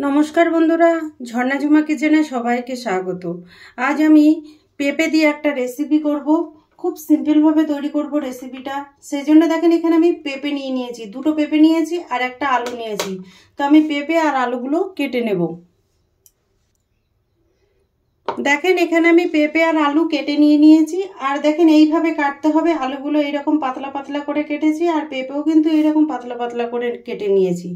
নমস্কার বন্ধুরা, ঝর্ণা ঝুমা কিচেনে সবাইকে স্বাগত। আজ আমি পেঁপে দিয়ে একটা রেসিপি করব। খুব সিম্পলভাবে তৈরি করব রেসিপিটা। সেই জন্য দেখেন এখানে আমি পেঁপে নিয়েছি, দুটো পেঁপে নিয়েছি আর একটা আলু নিয়েছি। তো আমি পেঁপে আর আলুগুলো কেটে নেব। দেখেন এখানে আমি পেঁপে আর আলু কেটে নিয়েছি। আর দেখেন এইভাবে কাটতে হবে। আলুগুলো এইরকম পাতলা পাতলা করে কেটেছি আর পেঁপেও কিন্তু এইরকম পাতলা পাতলা করে কেটে নিয়েছি।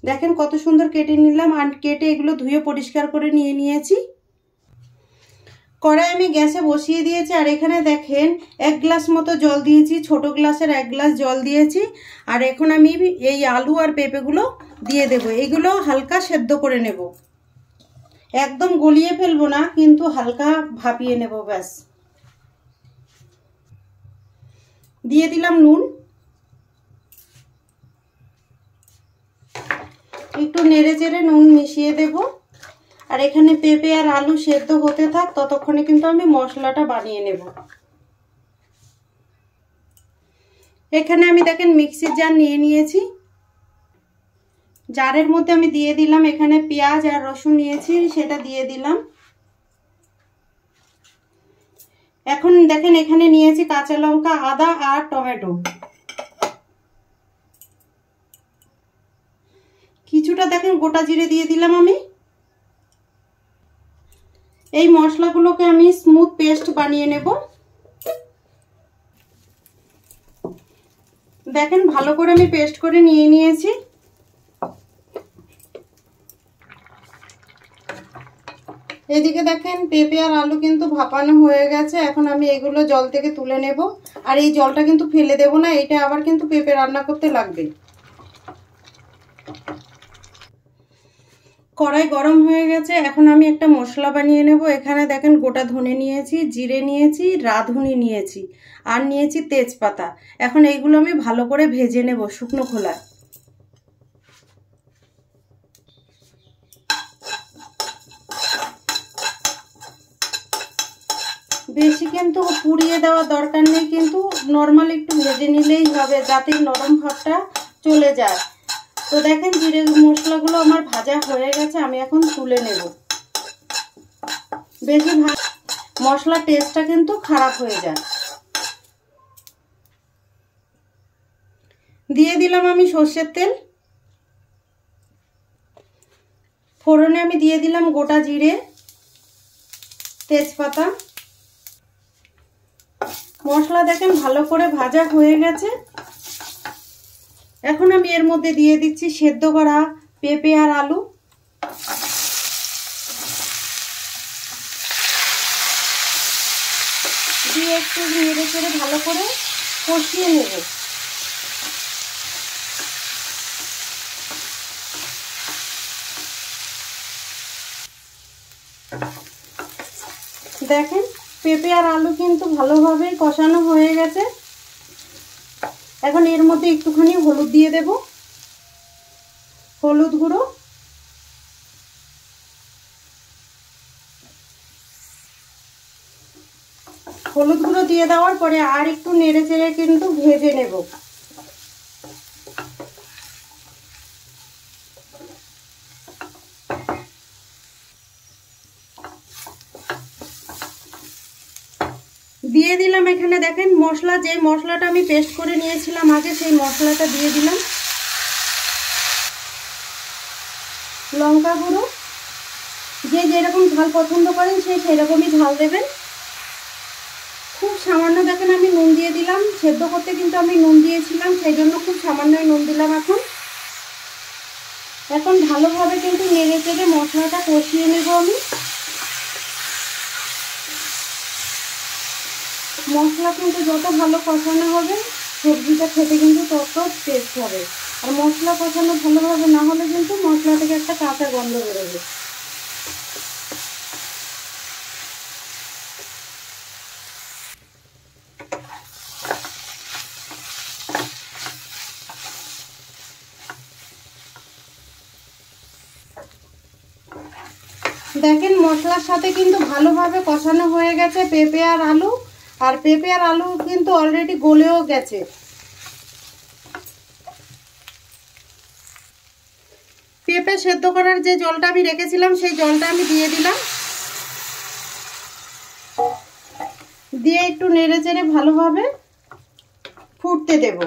দেখেন কত সুন্দর কেটে নিলাম। আর কেটে এগুলো ধুয়ে পরিষ্কার করে নিয়েছি। কড়াই আমি গ্যাসে বসিয়ে দিয়েছি। আর এখানে দেখেন 1 গ্লাস মতো জল দিয়েছি, ছোট গ্লাসের 1 গ্লাস জল দিয়েছি। আর এখন আমি এই আলু আর পেঁপেগুলো দিয়ে দেব। এগুলো হালকা সেদ্ধ করে নেব, একদম গলিয়ে ফেলবো না, কিন্তু হালকা ভাপিয়ে নেব ব্যাস। দিয়ে দিলাম নুন, একটু নেড়ে চেড়ে নুন মিশিয়ে দেব। আর এখানে পেঁপে আর আলু সেদ্ধ হতে থাক, ততক্ষণে কিন্তু আমি মশলাটা বানিয়ে নেব। এখানে আমি দেখেন মিক্সির জার নিয়েছি। জারের মধ্যে আমি দিয়ে দিলাম এখানে পেঁয়াজ আর রসুন নিয়েছি, সেটা দিয়ে দিলাম। এখন দেখেন এখানে নিয়েছি কাঁচা লঙ্কা, আদা আর টমেটো। কিছুটা দেখেন গোটা জিরে দিয়ে দিলাম আমি। এই মশলাগুলোকে আমি স্মুথ পেস্ট বানিয়ে নেব। দেখেন ভালো করে আমি পেস্ট করে নিয়েছি। এদিকে দেখেন পেঁপে আর আলু কিন্তু ভাপানো হয়ে গেছে। এখন আমি এগুলো জল থেকে তুলে নেব। আর এই জলটা কিন্তু ফেলে দেব না, এটা আবার কিন্তু পেঁপে রান্না করতে লাগবে। কড়াই গরম হয়ে গেছে, এখন আমি একটা মশলা বানিয়ে নেব। এখানে দেখেন গোটা ধনে নিয়েছি, জিরে নিয়েছি, রাঁধুনি নিয়েছি আর নিয়েছি তেজপাতা। এখন এইগুলো আমি ভালো করে ভেজে নেব শুকনো খোলায়। বেশি কিন্তু পুড়িয়ে দেওয়ার দরকার নেই, কিন্তু নর্মাল একটু ভেজে নিলেই হবে, যাতে নরম ভাবটা চলে যায়। তো দেখেন জিরে মশলাগুলো আমার ভাজা হয়ে গেছে, আমি এখন তুলে নেব। বেশি মশলার টেস্টটা কিন্তু খারাপ হয়ে যায়। দিয়ে দিলাম আমি সর্ষের তেল। ফোড়নে আমি দিয়ে দিলাম গোটা জিরে, তেজপাতা। মশলা দেখেন ভালো করে ভাজা হয়ে গেছে। এখন আমি এর মধ্যে দিয়ে দিচ্ছি সেদ্ধ করা পেঁপে আর আলু। দিয়ে একটু নেড়ে চেড়ে ভালো করে কষিয়ে নেব। দেখেন পেঁপে আর আলু কিন্তু ভালোভাবে কষানো হয়ে গেছে। এখন এর মধ্যে একটুখানি হলুদ দিয়ে দেব, হলুদ গুঁড়ো। হলুদ গুঁড়ো দিয়ে দেওয়ার পরে আর একটু নেড়ে চেড়ে কিন্তু ভেজে নেব। দিয়ে দিলাম এখানে দেখেন মশলা, যে মশলাটা আমি পেস্ট করে নিয়েছিলাম আগে, সেই মশলাটা দিয়ে দিলাম। লঙ্কা গুঁড়ো, যে যেরকম ঝাল পছন্দ করেন সেই রকমই ঝাল দেবেন। খুব সামান্য দেখেন আমি নুন দিয়ে দিলাম। সেদ্ধ করতে কিন্তু আমি নুন দিয়েছিলাম, সেই জন্য খুব সামান্যই নুন দিলাম। এখন ভালোভাবে কিন্তু নেড়ে চেড়ে মশলাটা কষিয়ে নেব আমি। মশলা কিন্তু যত ভালো কষানো হবে সবজিটা খেতে কিন্তু তত টেস্ট হবে। আর মশলা কষানো ভালোভাবে না হলে কিন্তু মশলা থেকে একটা কাঁচা গন্ধ বেরোবে। দেখেন মশলার সাথে কিন্তু ভালোভাবে কষানো হয়ে গেছে পেঁপে আর আলু। আর পেঁপে আর আলু কিন্তু অলরেডি গলেও গেছে। পেঁপে সেদ্ধ করার যে জলটা আমি রেখেছিলাম সেই জলটা আমি দিয়ে দিলাম, দিয়ে একটু নেড়ে চেড়ে ভালোভাবে ফুটতে দেব।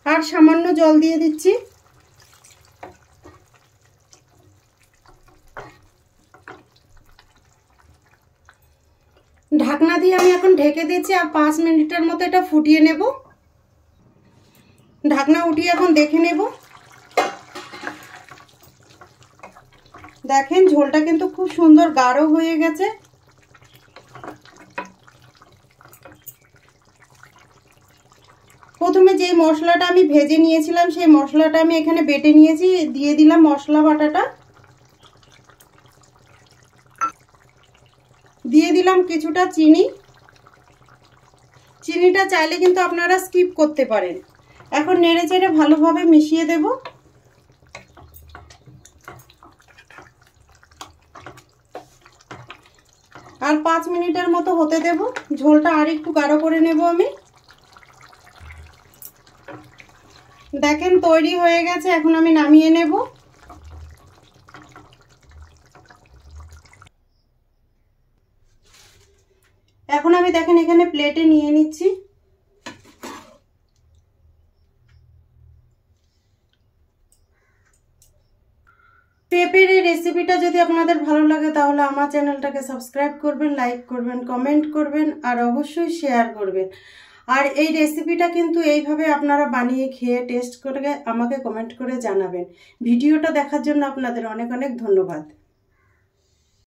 আর সামান্য জল দিয়ে দিচ্ছি। ঢাকনা দিয়ে আমি এখন ঢেকে দিচ্ছি আর 5 মিনিটের মতো এটা ফুটিয়ে নেব। ঢাকনা উঠিয়ে এখন দেখে নেব। দেখেন ঝোলটা কিন্তু খুব সুন্দর গাঢ় হয়ে গেছে। প্রথমে যে মশলাটা আমি ভেজে নিয়েছিলাম সেই মশলাটা আমি এখানে বেটে নিয়েছি, দিয়ে দিলাম মশলা বাটাটা, দিয়ে দিলাম কিছুটা চিনি। চিনিটা চাইলে কিন্তু আপনারা স্কিপ করতে পারেন। এখন নেড়ে চেড়ে ভালোভাবে মিশিয়ে দেব। আর 5 মিনিটের মতো হতে দেব। ঝোলটা আর একটু গাঢ় করে নেব আমি। দেখেন তৈরি হয়ে গেছে, এখন আমি নামিয়ে নেব। এখন আমি দেখেন এখানে প্লেটে নিয়ে নিচ্ছি। পেঁপের এই রেসিপিটা যদি আপনাদের ভালো লাগে তাহলে আমার চ্যানেলটাকে সাবস্ক্রাইব করবেন, লাইক করবেন, কমেন্ট করবেন আর অবশ্যই শেয়ার করবেন। আর এই রেসিপিটা কিন্তু এইভাবে আপনারা বানিয়ে খেয়ে টেস্ট করে আমাকে কমেন্ট করে জানাবেন। ভিডিওটা দেখার জন্য আপনাদের অনেক অনেক ধন্যবাদ।